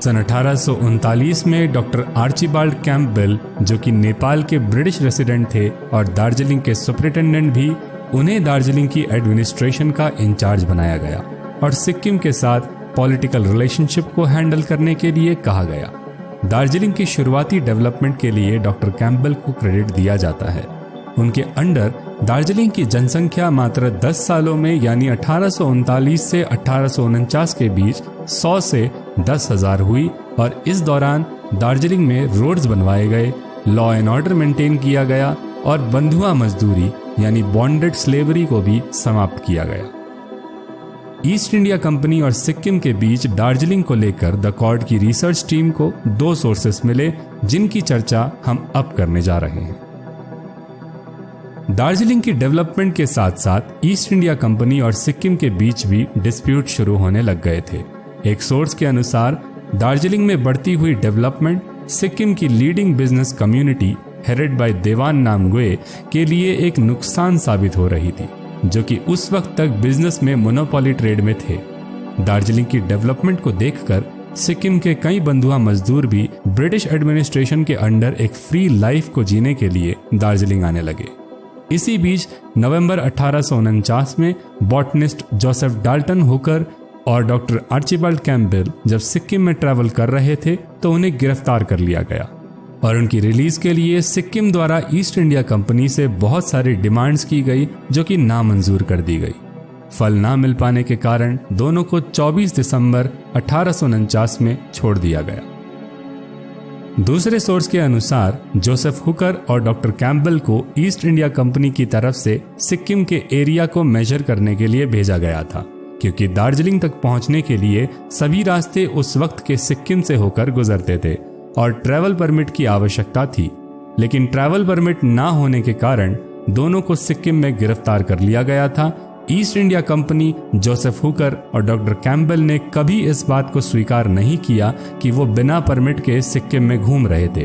सन 1839 में doctor Archibald Campbell, जो कि नेपाल के ब्रिटिश रेसिडेंट थे और दार्जिलिंग के सुपरिटेंडेंट भी, उन्हें दार्जिलिंग की एडमिनिस्ट्रेशन का इंचार्ज बनाया गया और सिक्किम के साथ पॉलिटिकल रिलेशनशिप को हैंडल करने के लिए कहा गया। दार्जिलिंग की शुरुआती डेवलपमेंट के लिए डॉक्टर कैंपबेल को क्रेडिट दिया जाता है। उनके अंडर दार्जिलिंग की जनसंख्या मात्र 10 सालों में यानी 1839 से 1849 के बीच 100 से 10,000 हुई और इस दौरान दार्जिलिंग में रोड्स बनवाए गए, लॉ एंड ऑर्डर मेंटेन किया गया और बंधुआ मजदूरी यानी बॉन्डेड स्लेवरी को भी समाप्त किया गया। ईस्ट इंडिया कंपनी और सिक्किम के बीच दार्जिलिंग को लेकर द कॉर्ड की रिसर्च टीम को 2 सोर्सेस मिले, जिनकी चर्चा हम अब करने जा रहे हैं। दार्जिलिंग की डेवलपमेंट के साथ साथ ईस्ट इंडिया कंपनी और सिक्किम के बीच भी डिस्प्यूट शुरू होने लग गए थे। एक सोर्स के अनुसार दार्जिलिंग में बढ़ती हुई डेवलपमेंट सिक्किम की leading business community headed by देवान नामग्वे के लिए एक नुकसान साबित हो रही थी, जो कि उस वक्त तक बिजनेस में मोनोपोली ट्रेड में थे। दार्जिलिंग की डेवलपमेंट को देखकर सिक्किम के कई बंधुआ मजदूर भी ब्रिटिश एडमिनिस्ट्रेशन के अंडर एक फ्री लाइफ को जीने के लिए दार्जिलिंग आने लगे। इसी बीच नवंबर 1849 में बॉटनिस्ट जोसेफ डाल्टन हुकर और डॉक्टर आर्चिबाल्ड कैंपबेल जब सिक्किम में ट्रैवल कर रहे थे तो उन्हें गिरफ्तार कर लिया गया और उनकी रिलीज के लिए सिक्किम द्वारा ईस्ट इंडिया कंपनी से बहुत सारी डिमांड्स की गई, जो कि नामंजूर कर दी गई। फल ना मिल पाने के कारण दोनों को 24 दिसंबर 1849 में छोड़ दिया गया। दूसरे सोर्स के अनुसार जोसेफ हुकर और डॉक्टर कैंपबेल को ईस्ट इंडिया कंपनी की तरफ से सिक्किम के एरिया को मेजर करने के लिए भेजा गया था, क्योंकि दार्जिलिंग तक पहुंचने के लिए सभी रास्ते उस वक्त के सिक्किम से होकर गुजरते थे और ट्रैवल परमिट की आवश्यकता थी। लेकिन ट्रैवल परमिट ना होने के कारण दोनों को सिक्किम में गिरफ्तार कर लिया गया था। East India company, Joseph Hooker और डॉक्टर कैंपबेल ने कभी इस बात को स्वीकार नहीं किया कि वो बिना परमिट के सिक्किम में घूम रहे थे।